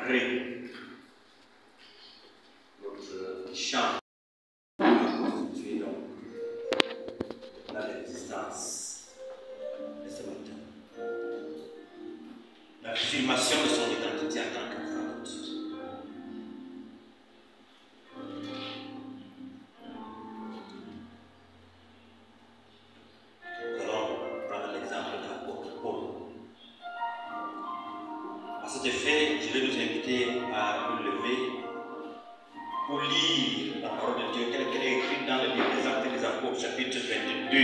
malgré notre chant, constitué donc la résistance de ce matin. L'affirmation de son identité en tant qu'enfant de Dieu. Nous allons prendre l'exemple de l'apôtre Paul. À cet effet, je vais nous inviter à nous lever pour lire la parole de Dieu telle qu'elle est écrite dans le livre des Actes des Apôtres, chapitre 22.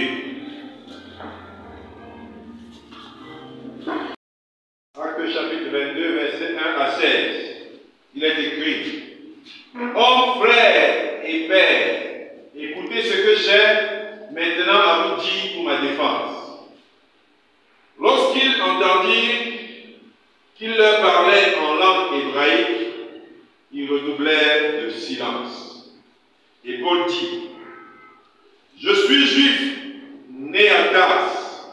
Actes chapitre 22, versets 1 à 16. Il est écrit: Hommes, frères et pères, écoutez ce que j'ai maintenant à vous dire pour ma défense. Lorsqu'ils entendirent qu'il leur parlait en langue hébraïque, ils redoublèrent de silence. Et Paul dit: Je suis juif, né à Tarse,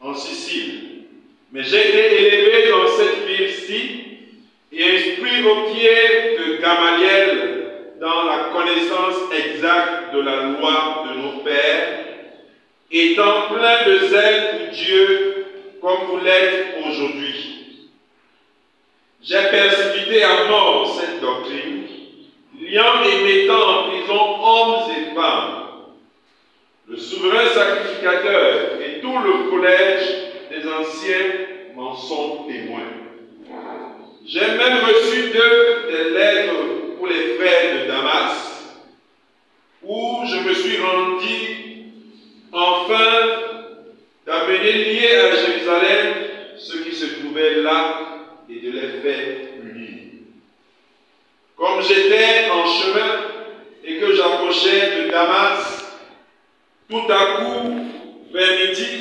en Sicile, mais j'ai été élevé dans cette ville-ci et instruit au pied de Gamaliel dans la connaissance exacte de la loi de nos pères, étant plein de zèle pour Dieu comme vous l'êtes aujourd'hui. J'ai persécuté à mort cette doctrine, liant et mettant en prison hommes et femmes. Le souverain sacrificateur et tout le collège des anciens m'en sont témoins. J'ai même reçu d'eux des lettres pour les frères de Damas, où je me suis rendu enfin d'amener liés à Jérusalem ceux qui se trouvaient là et de les faire punir. Comme j'étais en chemin et que j'approchais de Damas, tout à coup, vers midi,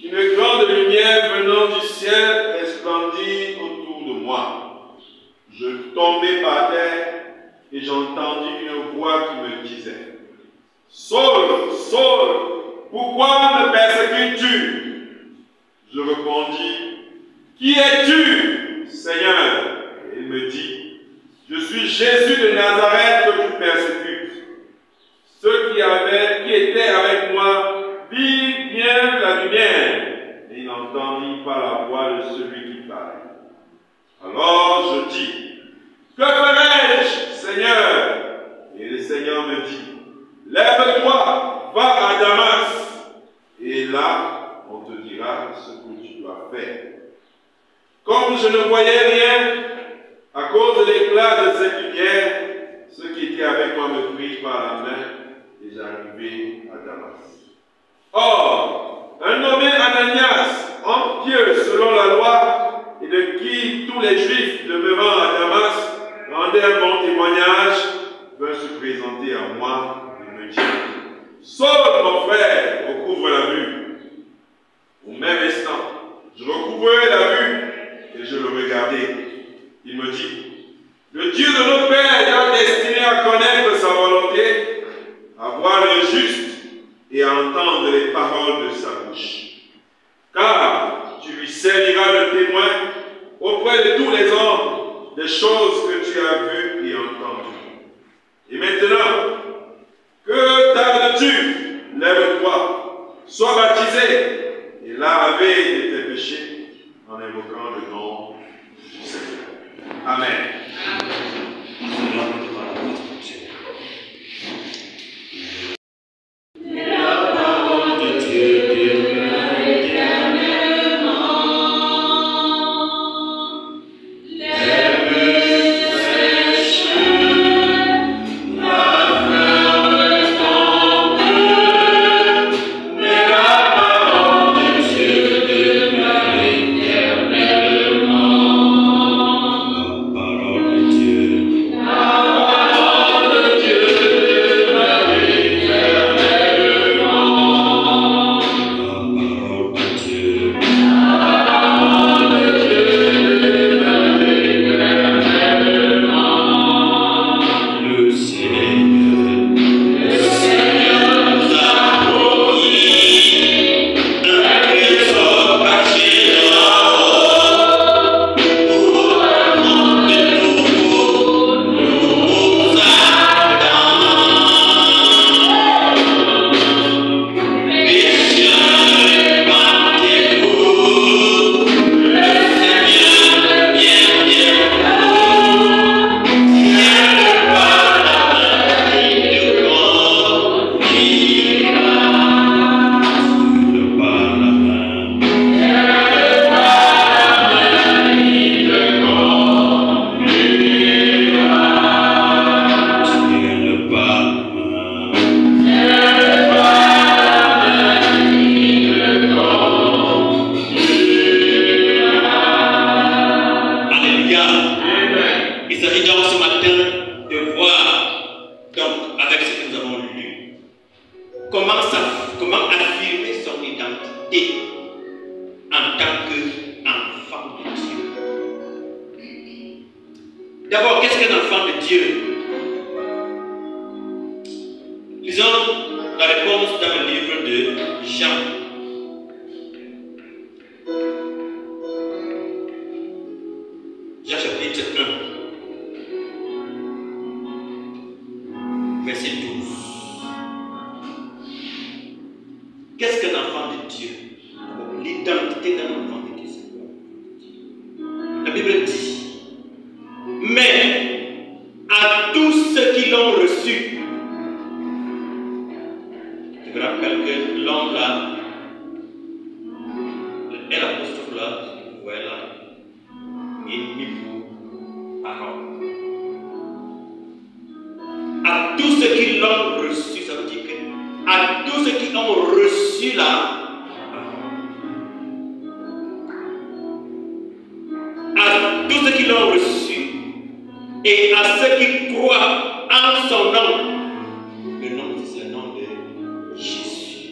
une grande lumière venant du ciel resplendit autour de moi. Je tombai par terre et j'entendis une voix qui me disait: Saul, Saul, pourquoi me persécutes-tu? Je répondis: Qui es-tu, Seigneur? Et il me dit: Je suis Jésus de Nazareth que tu persécutes. Ceux qui étaient avec moi virent bien la lumière, et n'entendirent pas la voix de celui qui parlait. Alors je dis: Que ferai-je, Seigneur? Et le Seigneur me dit: Lève-toi, va à Damas, et là on te dira ce que tu dois faire. Comme je ne voyais rien, à cause de l'éclat de cette lumière, ceux qui étaient avec moi me prirent par la main et j'arrivai à Damas. Or, un nommé Ananias, homme pieux selon la loi, et de qui tous les Juifs demeurant à Damas rendaient un bon témoignage, vint se présenter à moi et me dit: Saul, mon frère, recouvre la vue. Au même instant, je recouvrais la vue et je le regardais. Il me dit: Le Dieu de nos pères ayant destiné à connaître sa volonté, à voir le juste et à entendre les paroles de sa bouche. Car tu lui serviras de témoin auprès de tous les hommes des choses que tu as vues et entendues. Et maintenant, que tardes-tu? Lève-toi, sois baptisé et lavé de tes péchés en invoquant le nom du Seigneur. Amen. Para Alléluia. Amen. Il s'agit donc ce matin de voir, donc, avec ce que nous avons lu, comment affirmer son identité en tant qu'enfant de Dieu. D'abord, qu'est-ce qu'un enfant de Dieu? Lisons la réponse dans le livre de Jean. Jean chapitre 1, verset 12. Qu'est-ce qu'un enfant de Dieu? L'identité d'un enfant de Dieu, c'est quoi? La Bible dit, mais à tous ceux qui l'ont reçu. Je me rappelle que l'homme là, l'apôtre là, vous voyez là, il mit pour parole. À tous ceux qui l'ont reçu, ça veut dire que à tous ceux qui ont reçu la parole, à tous ceux qui l'ont reçu et à ceux qui croient en son nom, le nom c'est le nom de Jésus.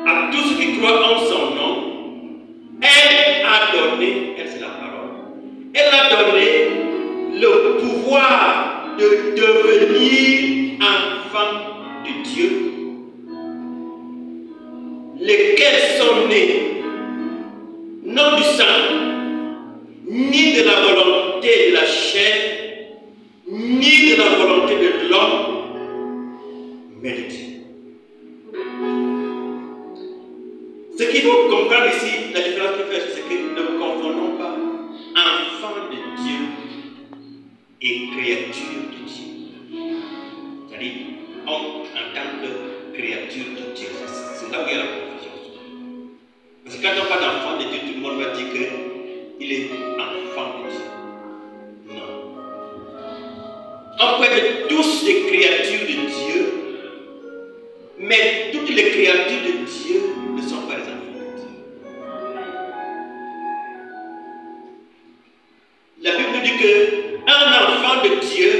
À tous ceux qui croient en son nom, elle a donné, elle c'est la parole, elle a donné le pouvoir de devenir enfant de Dieu, lesquels sont nés non du sang, ni de la volonté de la chair, ni de la volonté de l'homme, mais de Dieu. Ce qu'il faut comprendre ici, la différence qu'il fait, c'est que nous ne confondons pas enfant de Dieu et créature de Dieu. C'est-à-dire, homme en tant que créature de Dieu. C'est là où il y a la confusion. Parce que quand on parle d'enfant de Dieu, tout le monde va dire qu'il est enfant de Dieu. Non. On peut être tous des créatures de Dieu, mais toutes les créatures de Dieu ne sont pas les enfants de Dieu. La Bible dit qu'un enfant de Dieu,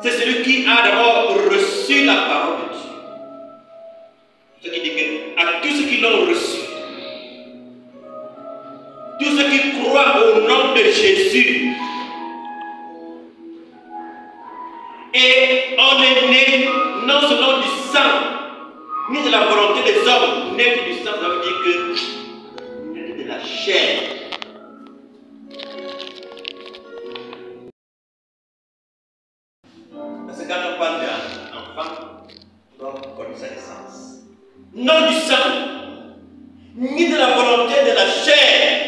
c'est celui qui a d'abord reçu la parole de Dieu. Ce qui dit qu'à tous ceux qui l'ont reçu, tous ceux qui croient au nom de Jésus, et on est né non seulement du sang, ni de la volonté des hommes, né du sang, ça veut dire que né de la chair. Parce que quand on parle d'enfant, on doit connaître sa naissance. Non du sang, ni de la volonté de la chair.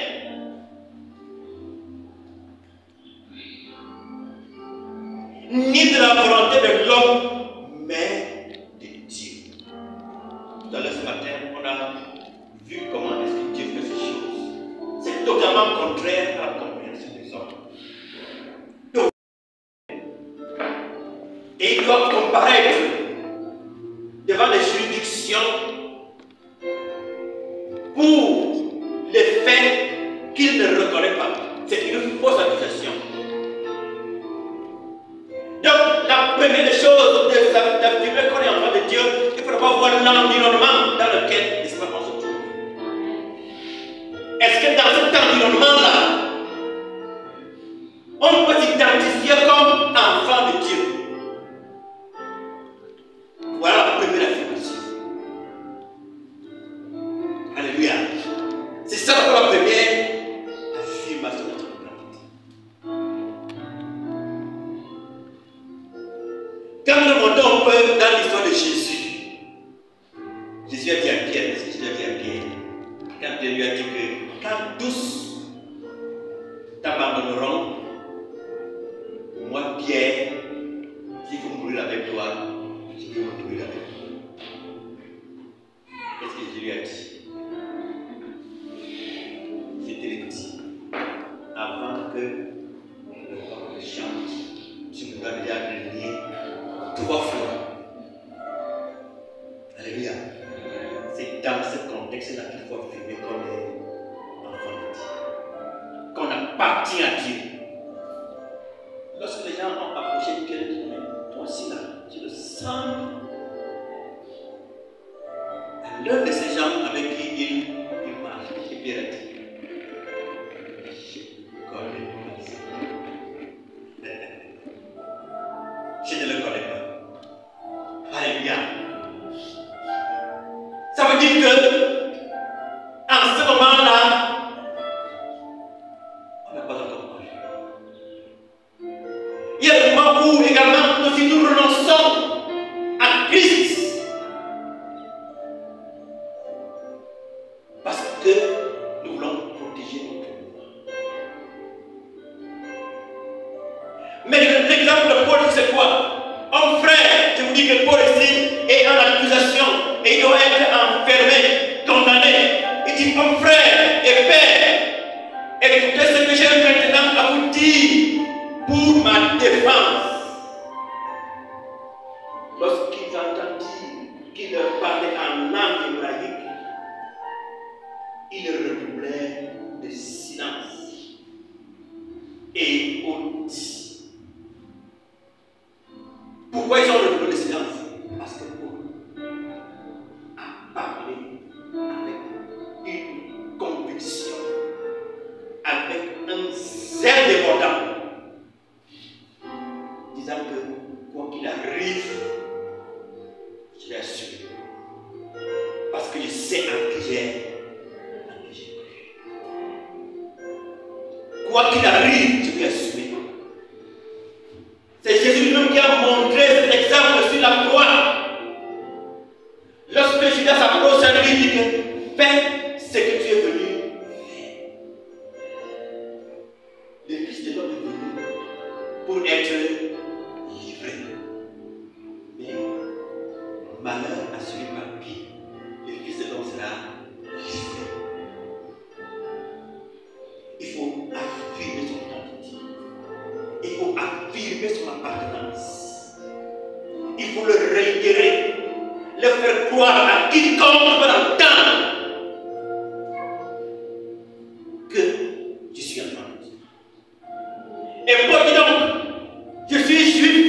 Ni de la volonté de l'homme, mais de Dieu. Tout à l'heure ce matin, on a vu comment est-ce que Dieu fait ces choses. C'est totalement contraire à la compréhension des hommes. Et il doit comparaître devant les juridictions pour les faits qu'il ne reconnaît pas. C'est une fausse accusation. Donc, la première des choses d'affirmer qu'on est enfant de Dieu, il faut d'abord voir l'environnement dans lequel on se trouve. Est-ce que dans cet environnement-là, on peut s'identifier comme enfant de Dieu? Voilà la première affirmation. Alléluia. C'est ça pour la première affirmation de notre identité. Quand nous remontons un peu dans l'histoire de Jésus, Jésus a dit à Pierre, parce que Jésus a dit à Pierre, quand Dieu lui a dit que quand tous t'abandonneront, moi Pierre, s'il faut mourir avec toi, je vais mourir avec toi. Qu'est-ce que Jésus lui a dit? Je te l'ai dit, avant que le corps chante, tu me dois déjà renier 3 fois. Alléluia. C'est dans ce contexte-là qu'il faut affirmer qu'on est enfant de Dieu. Qu'on appartient à Dieu. Lorsque les gens ont approché de quelqu'un, ils disent, mais toi aussi là, tu le sens. L'un de ces gens avec qui il marche, et Pierre a dit, je ne le connais pas. Alléluia. Ça veut dire que, en ce moment-là, on n'a pas encore marché. Il y a le moment où également nous, si nous renonçons à Christ, parce que nous voulons protéger notre foi. Mais l'exemple de Paul, c'est quoi? Homme frère, je vous dis que Paul ici est en accusation et il doit être enfermé, condamné. Il dit, homme frère et père, écoutez ce que j'ai maintenant à vous dire pour ma défense. Lorsqu'ils entendirent qu'il leur parlait en langue hébraïque, ils redoublaient de silence et on dit. Pourquoi ils ont redoublé de silence? Parce que Paul a parlé avec une conviction, avec un zèle débordant, disant que quoi qu'il arrive, je vais assumer. Parce que je sais en qui j'ai cru. Quoi qu'il arrive, je vais assumer. C'est Jésus lui-même qui a montré cet exemple sur la croix. Lorsque Judas s'approche à lui, il dit que fais ce que tu es venu faire. Le Fils de l'homme est venu pour être livré. Mais malheur à celui par qui le Fils de l'homme sera livré. Il faut affirmer son identité. Il faut affirmer son appartenance. Il faut le réitérer, le faire croire à quiconque peut entendre que je suis enfant de Dieu. Et Paul dit donc, je suis juif,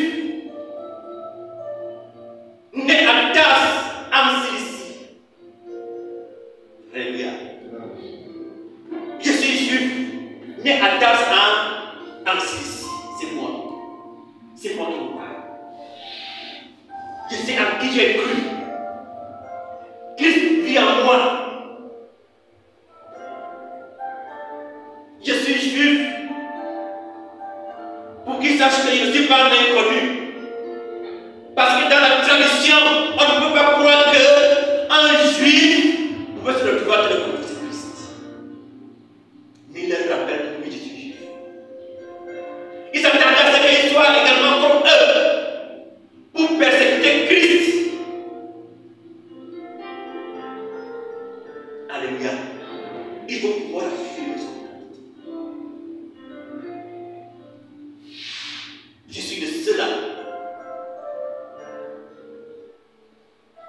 né à Tars en Cilicie. Alléluia. Je suis juif, né à Tars en Cilicie. C'est moi. C'est moi qui vous parle. Je sais en qui j'ai cru. Christ vit en moi. Je suis juif. Pour qu'il sache que je ne suis pas un inconnu. Parce que dans la tradition, on ne peut pas croire qu'un juif pouvait se retrouver à le confesser Christ. Il leur rappelle que oui, je suis juif. Ils s'attendaient à ce qu'ils soient également comme eux pour persécuter Christ. Alléluia. Il faut pouvoir affirmer son identité. Je suis de ceux-là.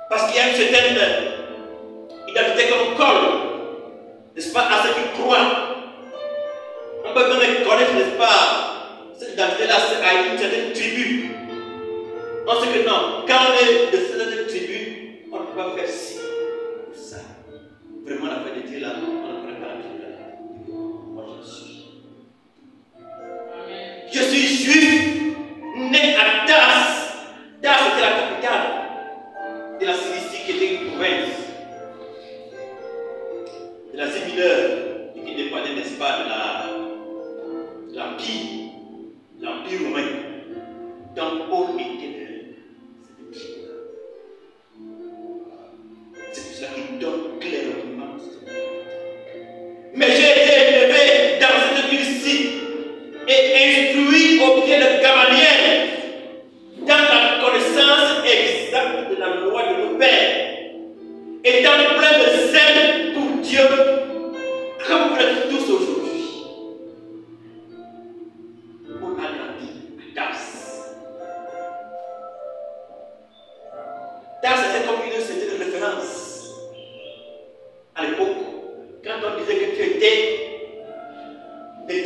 Parce qu'il y a une certaine identité qu'on colle, n'est-ce pas, à ceux qui croient. On peut même connaître, n'est-ce pas, cette identité-là à une certaine tribu. On sait que non, quand on est de cette tribu, on ne peut pas faire ci ou ça. Vraiment, la fin de Dieu là, on ne connaît pas la tribu là. Moi, je suis. Je suis juif, né à Tars. Tars était la capitale de la Cilicie qui était une province. De l'Asie mineure et qui dépendait, n'est-ce pas, de l'Empire romain. Donc, Paul était de cette tribu-là. C'est pour cela qu'il donne clairement cette identité.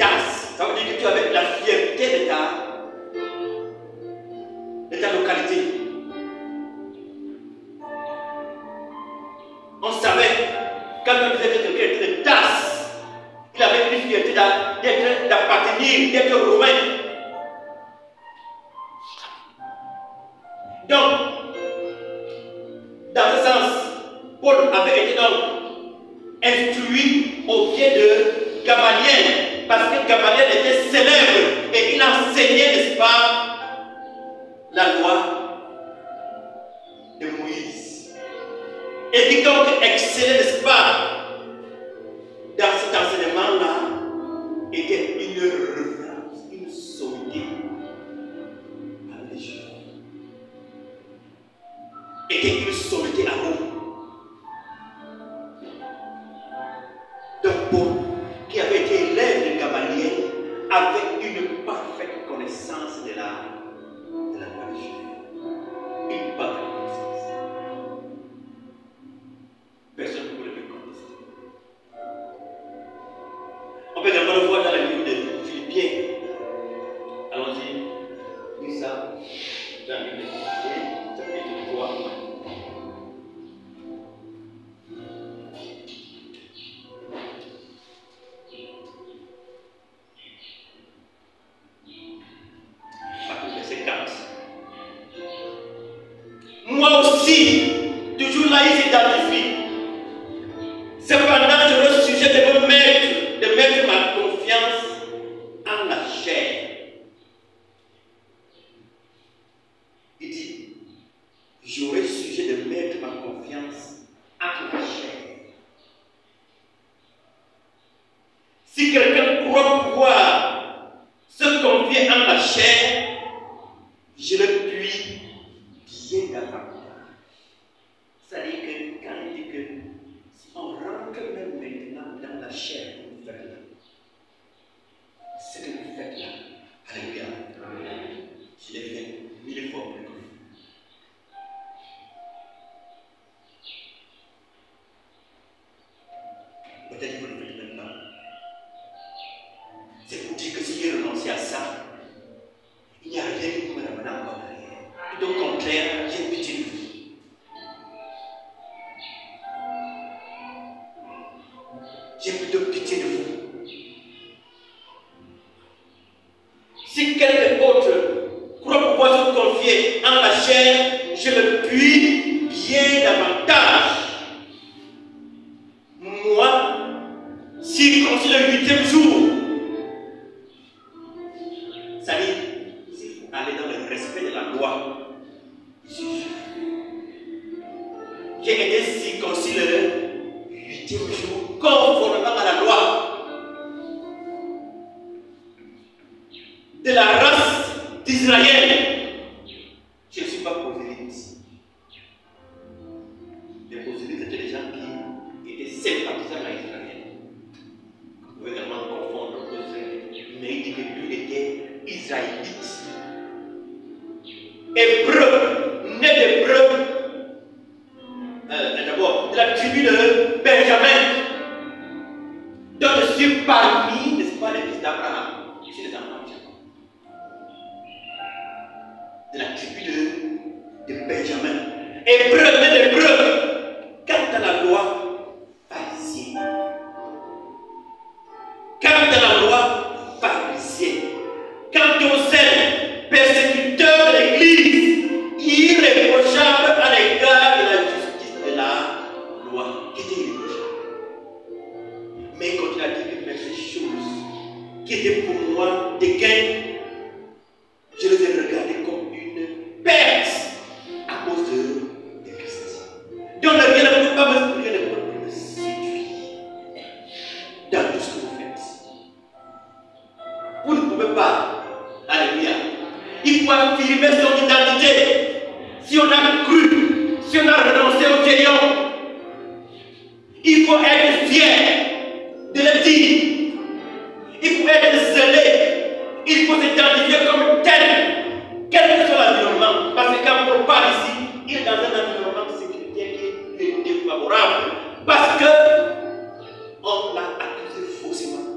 tasses. Ça veut dire que tu avais la fierté de ta localité. On savait, quand on disait que quelqu'un était de tasse, il avait une fierté d'appartenir, d'être romain. Donc, dans ce sens, Paul avait été donc instruit au pied de Gamaliel, parce que Gamaliel était célèbre et il enseignait, n'est-ce pas, la loi de Moïse. Et quiconque excellait, n'est-ce pas, dans cet enseignement-là, était une référence, une sommité à les Juifs. Était une sommité à Rome. Donc Paul, qui avait été élève de Gamaliel, avait une parfaite connaissance de la loi des Juifs. Une parfaite connaissance. Personne ne pouvait le contester. On peut également le voir dans la Bible de Philippiens. Allons-y, lis ça dans la Bible de Philippiens, chapitre 3. Verset 4. Moi aussi, toujours là, il s'identifie. Cependant, je veux sujet de mettre ma confiance en la chair. Il dit, j'aurai sujet de mettre ma confiance en la chair. Si quelqu'un croit pouvoir se confier en la chair, je le puis bien davantage. C'est-à-dire que quand il dit que si on rentre même maintenant dans la chair que vous faites là, ce que vous faites là, alléluia, je l'ai fait 1000 fois plus que vous. Peut-être que vous le faites maintenant. C'est pour dire que si j'ai renoncé à ça, il n'y a rien qui me ramène encore en arrière. Tout au contraire, j'ai pitié de vous. J'ai plutôt pitié de vous. Si quelqu'un autre croit pouvoir se confier en la chair, je le puis bien davantage. Moi, circoncis le 8e jour, c'est-à-dire, s'il faut aller dans le respect de la loi, j'ai été circoncis le 8e jour, conformément à la loi de la race d'Israël. Je ne suis pas prosélyte. Les prosélytes étaient des gens qui étaient sympathisants à Israël. Vous pouvez également confondre aux Israélites. Mais il dit que lui était israélite. Hébreu, né d'Hébreu, d'abord de la tribu de Benjamin. Donc je suis parmi, n'est-ce pas, les fils d'Abraham. Je suis les enfants de Jacob. De la tribu de Benjamin. Hébreu, né d'Hébreu. Quant à la loi pharisienne. Quant à la loi pharisienne. Quant au zèle persécuteur de l'Église, irréprochable à l'égard de la justice de la loi, qui était irréprochable. Mais quand il a dit que faire ces choses qui étaient pour moi des gains, je les ai regardés comme une perte à cause de Christ. Donc rien ne peut pas me séduire dans tout ce que vous faites. Vous ne pouvez pas. Alléluia. Il faut affirmer son identité. Si on a cru, si on a renoncé au vieillard, il faut être fier de le dire. Il faut être zélé. Il faut s'identifier comme tel, quel que soit l'environnement. Parce que quand on parle ici, il est dans un environnement sécuritaire qui est défavorable. Parce que on l'a accusé faussement.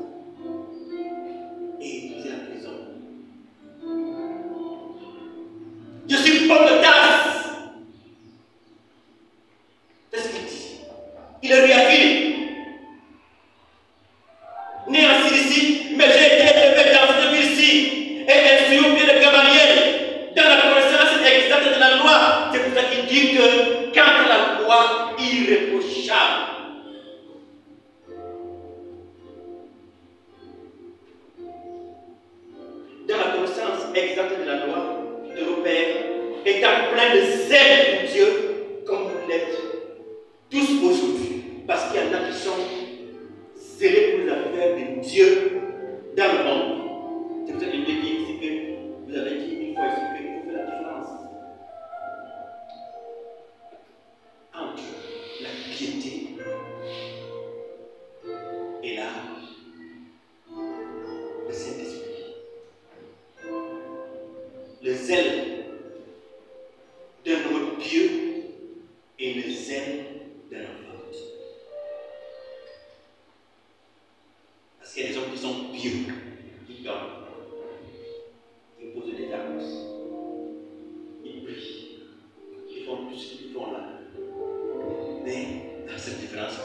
exacte de la loi, de repères, étant plein de zèle pour Dieu, comme vous l'êtes tous aujourd'hui. Parce qu'il y en a qui sont zélés pour les affaires de Dieu dans le monde. C'est pour ça que je voulais dire ici que vous avez dit une fois ici qu'il faut faire la différence entre la piété et le Saint-Esprit. Le zèle d'un homme pieux et le zèle d'un homme faute. Parce qu'il y a des hommes qui sont pieux, qui dorment, qui posent des actes, ils prient, ils font tout ce qu'ils font là. Mais dans cette différence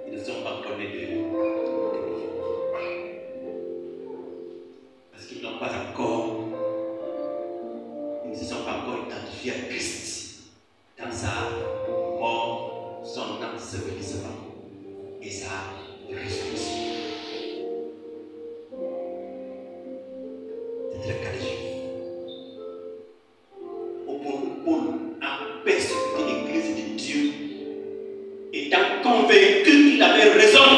qu'ils ne sont pas encore nés de Dieu. Parce qu'ils n'ont pas encore, ils ne se sont pas encore identifiés à Christ dans sa mort, son ensevelissement et sa résurrection. C'est le cas des Juifs. Au point où Paul a persécuté l'Église de Dieu, étant convaincu qu'il avait raison.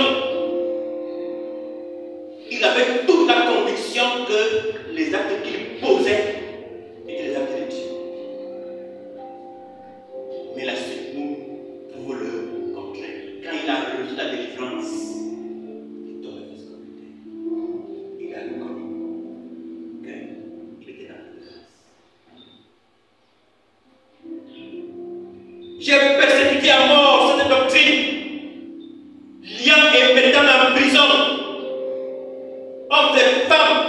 Il avait toute la conviction que les actes qu'il posait étaient les actes de Dieu. Mais la suite nous prouve le contraire. Quand il a reçu la délivrance, il tombait face contre terre. Il a reconnu qu'il était dans la délivrance. J'ai persécuté à mort cette doctrine, liant et mettant en prison hommes et femmes.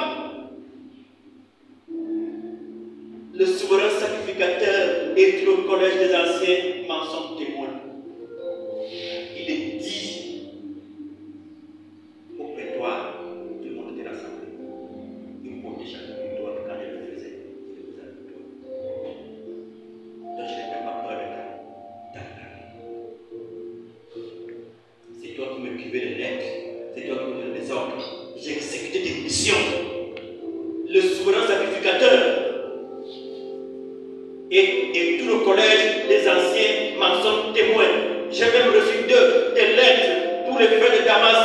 Le souverain sacrificateur et tout le collège des anciens m'en sont témoins. Il est dit au prétoire, tout le monde était rassemblé. Il portait chacun une doigt quand il le faisait. Il le faisait avec toi. Donc je n'ai même pas peur de c'est toi qui me cuvais les lettres, c'est toi qui me donnais des ordres. J'ai exécuté tes missions. Le souverain sacrificateur et tout le collège des anciens m'en sont témoins. J'ai même reçu des lettres pour les frères de Damas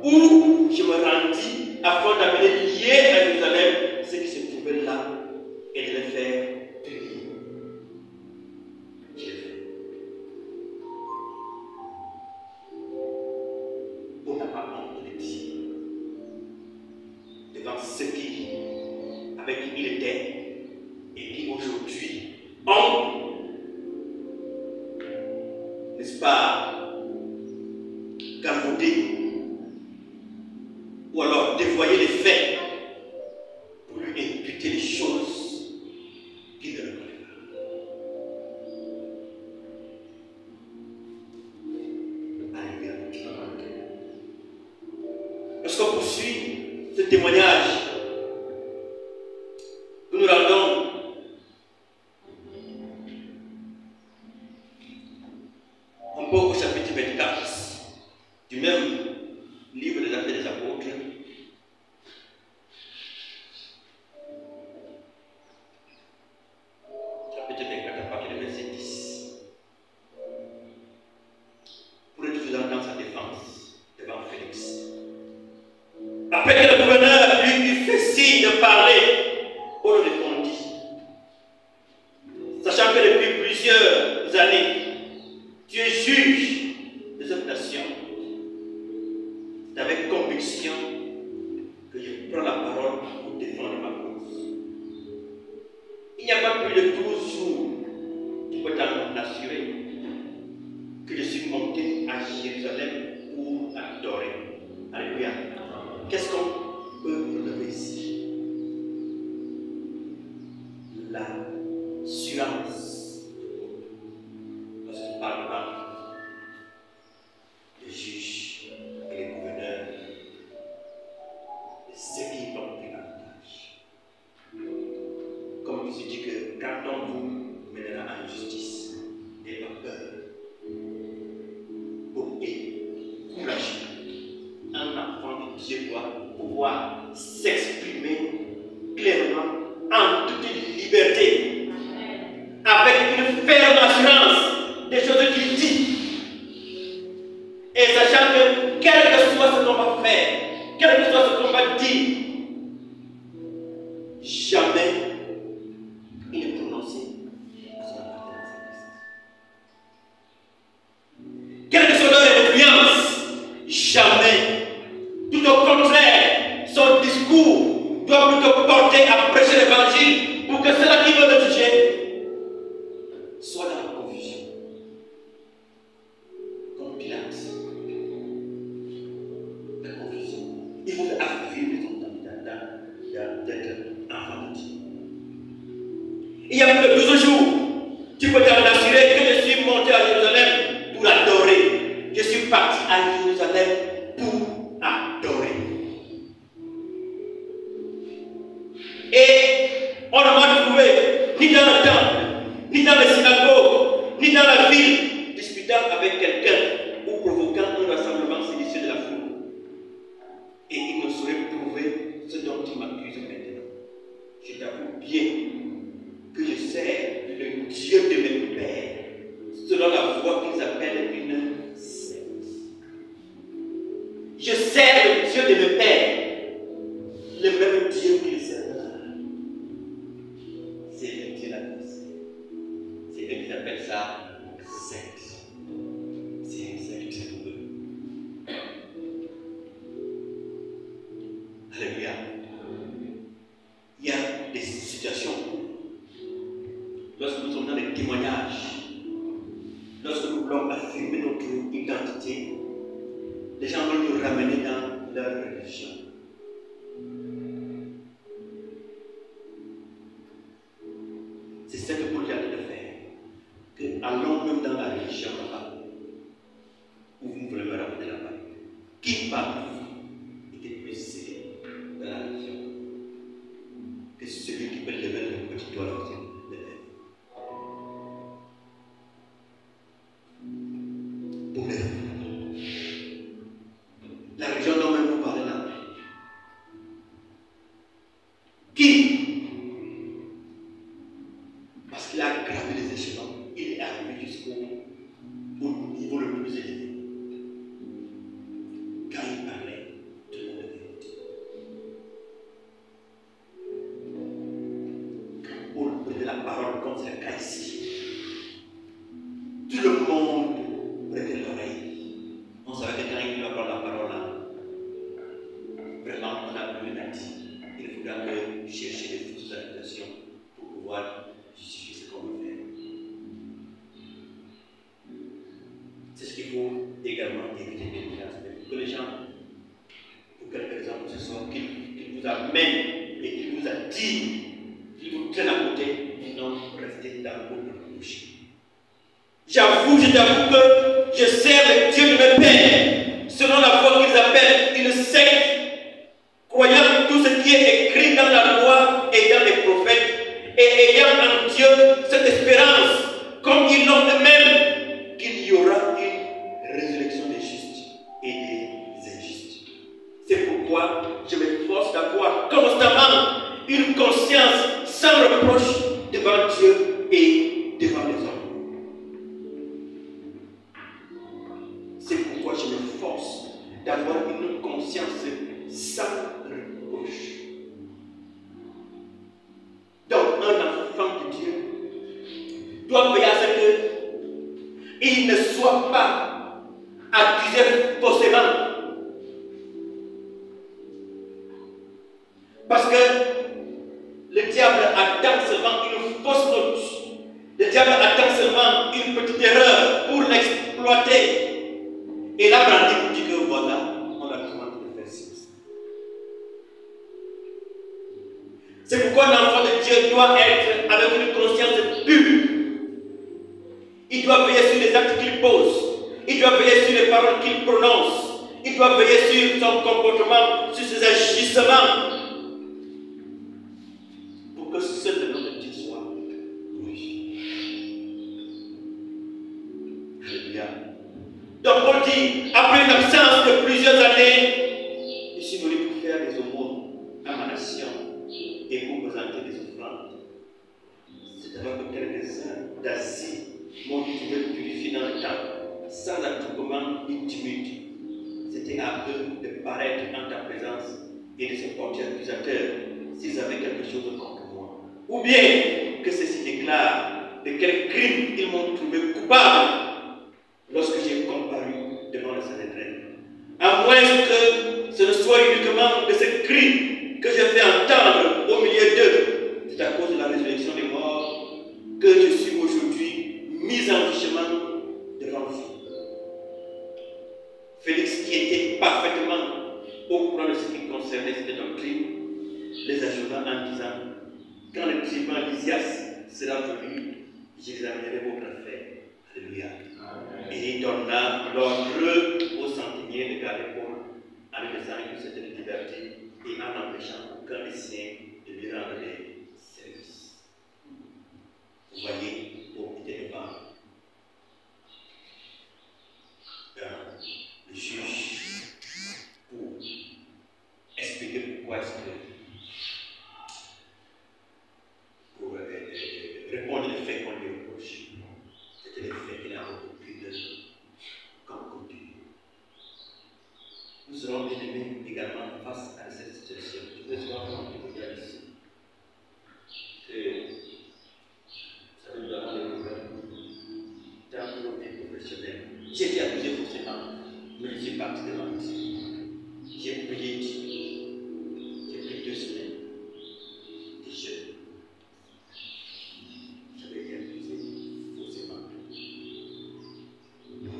où je me rendis afin d'amener liés à Jérusalem ceux qui se trouvaient là et de les faire prier. Je l'ai fait. On n'a pas honte de dire devant ceux qui, avec qui il était et qui aujourd'hui ont, n'est-ce pas, galvaudé ou alors dévoyé les faits pour lui imputer les choses qu'il ne reconnaît pas. Alléluia. Lorsqu'on poursuit ce témoignage que nous rendons jamais il est prononcé à son appartenance à Christ. Quelle que soit leur influence, jamais. Tout au contraire, son discours doit plutôt porter à prêcher l'évangile pour que ceux-là qui veulent le juger soient dans la confusion. Comme Pilate. La confusion. Il faut affirmer son candidat d'être enfant de Dieu. Il y a plus de 12 jours, tu peux t'en assurer que je suis monté à Jérusalem pour adorer. Je suis parti à Jérusalem pour adorer. Et on ne m'a trouvé ni dans le temple, ni dans les synagogues, ni dans la ville, discutant avec quelqu'un ou provoquant un rassemblement séditieux de la foule. Et il ne saurait prouver ce dont il m'accuse maintenant. Je t'avoue bien que je sers le Dieu de mes pères, selon la voie qu'ils appellent une secte. Je sers le Dieu de mes pères, le même Dieu qu'ils servent. C'est le Dieu de la pensée. C'est eux qui appellent ça secte. C'est une secte pour eux. Alléluia. Il y a des situations où, lorsque nous sommes dans les témoignages, lorsque nous voulons affirmer notre identité, les gens veulent nous ramener dans leur religion. C'est ce que Paul a dit de faire. Que allons même dans la religion là-bas, où vous voulez me ramener là-bas. Qui parmi vous était plus serré dans la religion que celui qui peut lever le petit doigt dans les lèvres? Pour les la religion dont même vous parlez là. Qui? Parce qu'il a gravé les échelons, il est arrivé jusqu'au niveau le plus élevé. Quand il parlait, tout le monde avait vérité. Quand Paul prenait la parole comme c'est le cas ici, tout le monde prêtait l'oreille. On savait que quand il va prendre la parole là, vraiment on n'a plus rien à dire. Il faudra que chercher des fausses accusations pour pouvoir justifier ce qu'on veut faire. C'est ce qu'il faut également éviter de que les gens, pour quelques exemples ce soir, qu'ils vous amènent et qu'ils vous attirent, qu'ils vous traînent à côté et non rester dans votre bouche. J'avoue que je sers le Dieu de mes pères, selon la foi qu'ils appellent une secte, croyant tout ce qui est écrit dans la loi et dans les prophètes, et ayant en Dieu cette espérance, comme ils l'ont eux-mêmes, qu'il y aura une résurrection des justes et des injustes. C'est pourquoi je m'efforce d'avoir constamment une conscience sans reproche devant Dieu et devant les hommes. C'est pourquoi je m'efforce d'avoir une conscience sans reproche. Donc, un enfant de Dieu doit veiller à ce qu'il ne soit pas accusé faussement. Parce que le diable attend seulement une fausse note. Le diable attend seulement une petite erreur pour l'exploiter. Et là, Brandy vous dit que voilà, on a demandé de faire ceci. C'est pourquoi l'enfant de Dieu doit être avec une conscience pure. Il doit veiller sur les actes qu'il pose. Il doit veiller sur les paroles qu'il prononce. Il doit veiller sur son comportement, sur ses agissements. Pour que seul le nom de Dieu soit glorifié. Alléluia. Donc Paul dit, après une absence de plusieurs années, je suis venu pour faire des aumônes à ma nation et pour présenter des offrandes. C'est alors que quelques-uns d'Asie m'ont trouvé purifié dans le temps, sans attroupement ni tumulte. C'était à eux de paraître en ta présence et de se porter accusateur s'ils avaient quelque chose contre moi. Ou bien que ceux-ci déclarent de quel crime ils m'ont trouvé coupable lorsque j'ai comparu devant le Sanhédrin. À moins que ce ne soit uniquement de ce cri que je fais entendre au milieu d'eux. C'est à cause de la résurrection des morts que je suis aujourd'hui mis en jugement devant vous. Félix, qui était parfaitement au courant de ce qui concernait cette doctrine, les ajouta en disant: quand le tribunal Lysias sera venu, j'examinerai votre affaire. Alléluia. Et il donna l'ordre aux centeniers de garder Paul en lui laissant une certaine liberté et en empêchant aucun des siens de lui rendre des services. Vous voyez, Paul était devant le juge pour expliquer pourquoi est-ce que pour répondre aux faits qu'on lui reproche. C'était les faits qu'il a repris de comme contenu. Nous serons bien aimés également face à cette situation. Je vais voir comment on regarde ici. Vous savez, nous avons des problèmes dans nos vies professionnelles. J'ai été accusé forcément, mais je suis parti de vente. J'ai payé Dieu. J'ai pris 2 semaines de jeûne. J'avais été accusé forcément.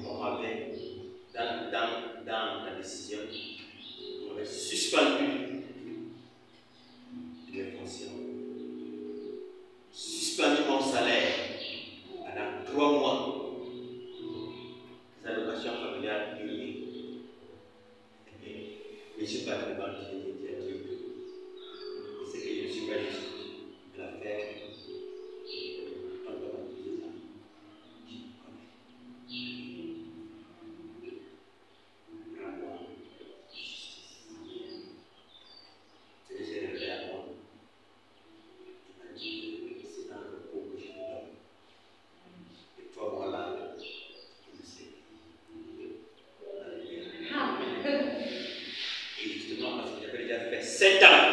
On m'avait, dans la décision, on m'avait suspendu de mes fonctions, suspendu mon salaire pendant 3 mois. Les allocations familiales payées. Et je suis pas devant Dieu, j'ai dit à Dieu que c'est que je suis pas juste de la faire. On va utiliser ça. Rends-moi justice. C'est déjà révélé à moi. Il m'a dit que c'est dans le repos que je te donne. Et toi, moi là, tu me sais. Et justement, parce que j'avais déjà fait 7 ans,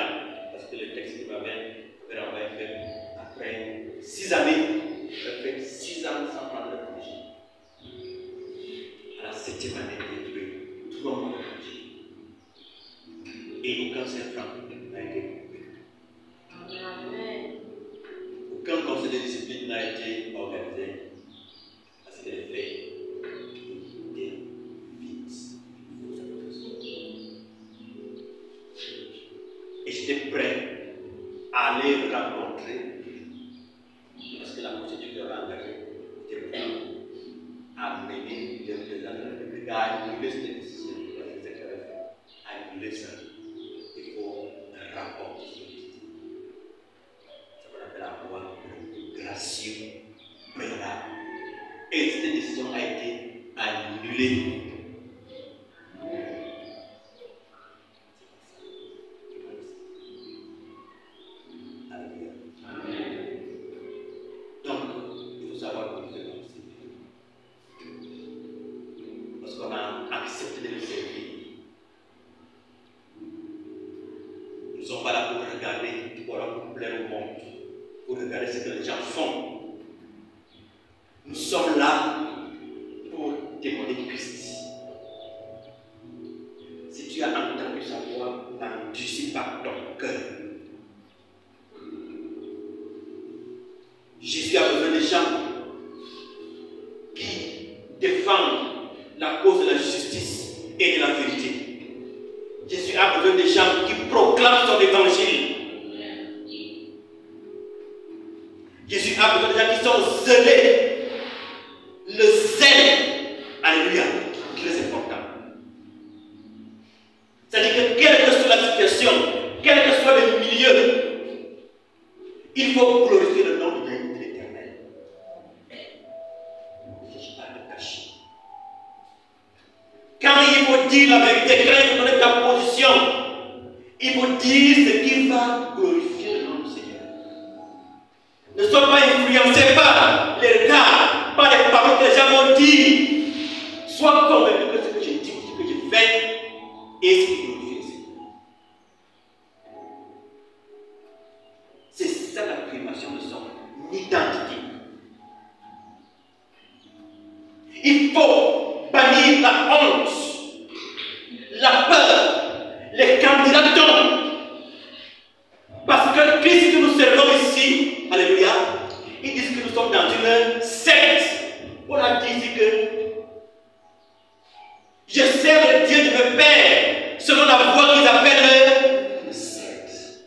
parce que le texte qui m'avait fait après 6 années, j'avais fait 6 ans sans prendre le congé. À la 7e année, j'ai trouvé 3 mois de congé. Et aucun seul franc n'a été coupé. Aucun conseil de discipline n'a été organisé, parce que les faits étaient vides. Et j'étais prêt à aller rencontrer, parce que la procédure que j'avais engagée était prête à mener le président de la République à annuler cette décision que j'avais fait, à annuler ça. Il faut un rapport de solidité. Ça qu'on appelle la loi de gracieux préalable. Et cette décision a été annulée. Donc, il faut savoir que nous devons servir. Parce qu'on a accepté de le servir. Nous ne sommes pas là pour regarder, pour alors pour plaire au monde, pour regarder ce que les gens font. Nous sommes là pour témoigner de Christ. Si tu as entendu sa voix, n'endurcis pas ton cœur. Jésus a besoin des gens qui défendent la cause de la justice et de la vérité. Jésus a besoin des gens qui proclament son évangile. Jésus a besoin des gens qui sont zélés. Le zèle, alléluia, qui est important. C'est-à-dire que quelle que soit la situation, quel que soit le milieu, il faut glorifier le nom de l'Éternel. Il ne s'agit pas de cacher. Quand il faut dire la vérité, quand il faut donner ta position, il faut dire ce qui va glorifier le nom du Seigneur. Ne sois pas influencé par les regards, par les paroles que les gens vont dire. Sois convaincu que ce que je dis, ce que je fais, est ce qui glorifie le Seigneur. identité. Il faut bannir la honte, la peur, les candidatons. Parce que Christ que nous servons ici, alléluia, ils disent que nous sommes dans une secte. On a dit ici que je sers le Dieu de mes pères selon la voie qu'ils appellent une secte.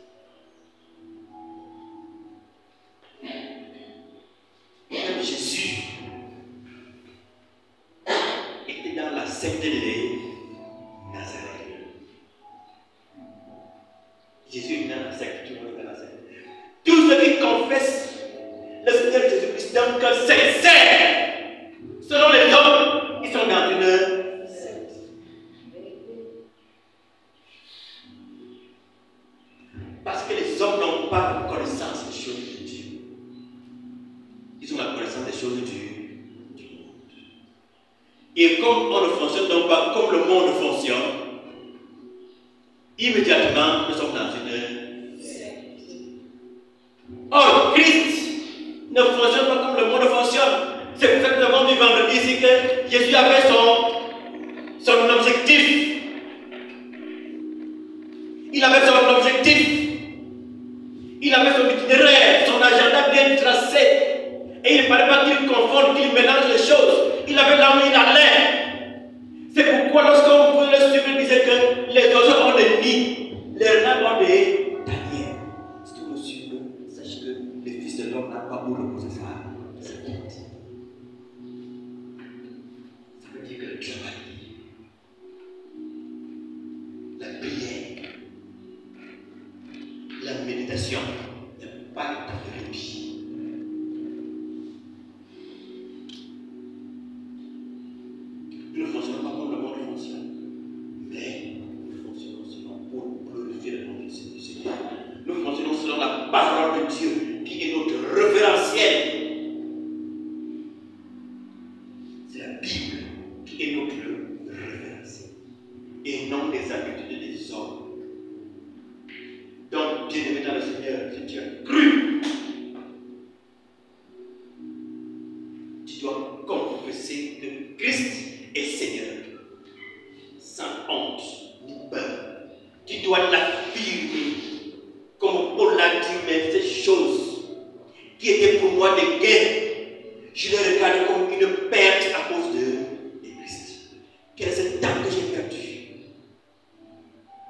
Même Jésus était dans la secte des Nazaréens. Jésus est dans la secte, tout le monde est dans la secte. Tous ceux qui confessent le Seigneur Jésus-Christ dans le cœur sincère, selon les hommes, ils sont dans une secte. Parce que les hommes n'ont pas la connaissance des choses de Dieu. Ils ont la connaissance des choses du monde. Et comme on ne fonctionne donc pas comme le monde fonctionne, immédiatement, nous sommes dans une secte. Or, Christ ne fonctionne pas comme le monde fonctionne. C'est pour ça que nous avons vu vendredi ici que Jésus avait son objectif. Il avait son objectif. Il avait son itinéraire, son agenda bien tracé. Et il ne fallait pas qu'il confonde, qu'il mélange les choses. Il avait là où il allait. C'est pourquoi lorsqu'on pouvait le suivre, il disait que les oiseaux ont des nids, les renards ont des tanières. Si tu me suis, sache que le Fils de l'homme n'a pas où reposer sa tête. Ça veut dire que le travail, la prière, la méditation n'est pas le temps de répit. Nous ne fonctionnons pas comme le monde fonctionne, mais nous fonctionnons selon pour glorifier le nom du Seigneur. Nous fonctionnons selon la parole de Dieu qui est notre référentiel. C'est la Bible qui est notre référentiel et non les habitudes des hommes. Donc, bien-aimé dans le Seigneur, si tu as cru, tu dois confesser que Christ est Seigneur, sans honte ni peur. Tu dois l'affirmer, comme Paul l'a dit, mais ces choses qui étaient pour moi des gains, je les regarde comme une perte à cause de Christ. Quel est ce temps que j'ai perdu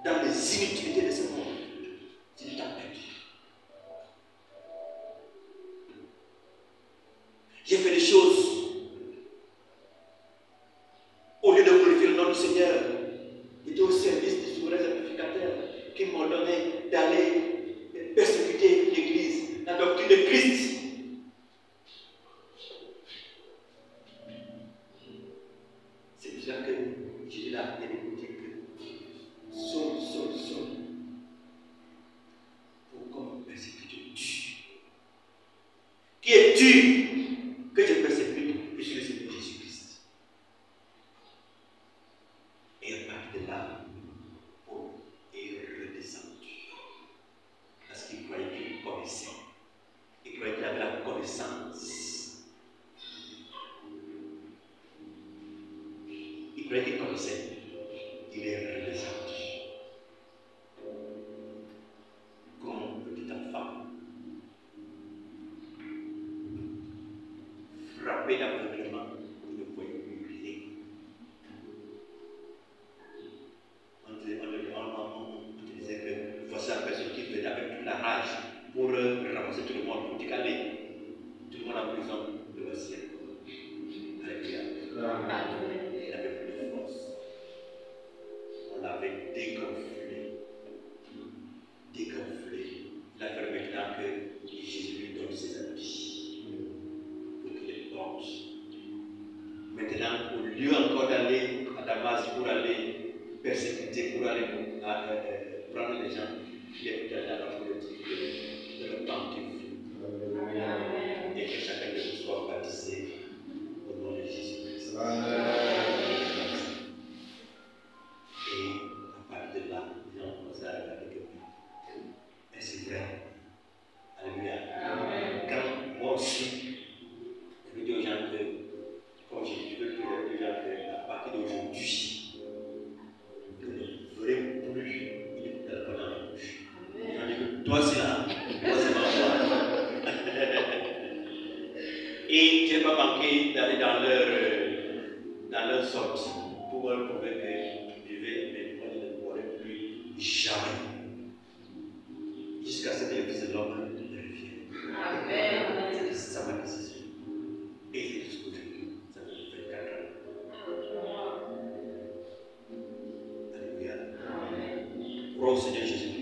dans les inutilités de ce monde? C'est du temps perdu. J'ai fait des choses au lieu de glorifier le nom du Seigneur. J'étais au service des souverains sacrificateurs qui m'ont donné d'aller persécuter l'Église, la doctrine de Christ. C'est pour ça que Jésus l'a appelé et dit que Saul, Saul, Saul, pourquoi me persécutes-tu? Qui es-tu que je persécute? Je suis le Seigneur Jésus-Christ. Et à partir de là, Paul est redescendu. Parce qu'il croyait qu'il connaissait. Il croyait qu'il avait la connaissance. Il croyait qu'il connaissait. Il est redescendu. Comme un petit enfant. Frappé d'aveuglement, il ne pouvait plus rien. On disait que voici la personne qui venait avec toute la rage pour ramasser tout le monde, pour dire qu'allez, tout le monde en prison, le voici encore. Alléluia. Il n'avait plus de force. On l'avait dégonflé. Dégonflé. Il a fait maintenant que Jésus lui donne ses habits pour qu'il les porte. Maintenant, au lieu encore d'aller à Damas pour aller persécuter, pour aller prendre les gens, il est peut-être à la politique de repentir. Et que chacun de nous soit baptisé au nom de Jésus-Christ. Et à partir de là, les gens commencent à regarder que et c'est vrai. Alléluia. Quand moi Toi, c'est là. Toi, c'est pas toi. Et tu n'es pas manqué d'aller dans leur sortie pour leur prouver que tu buvais, mais moi, je ne boirai plus jamais. Jusqu'à ce que le Fils de l'homme revienne. Amen. C'est ça ma décision. Et c'est tout ce que je veux. Ça me fait 4 ans. Alléluia. Gloire au Seigneur Jésus.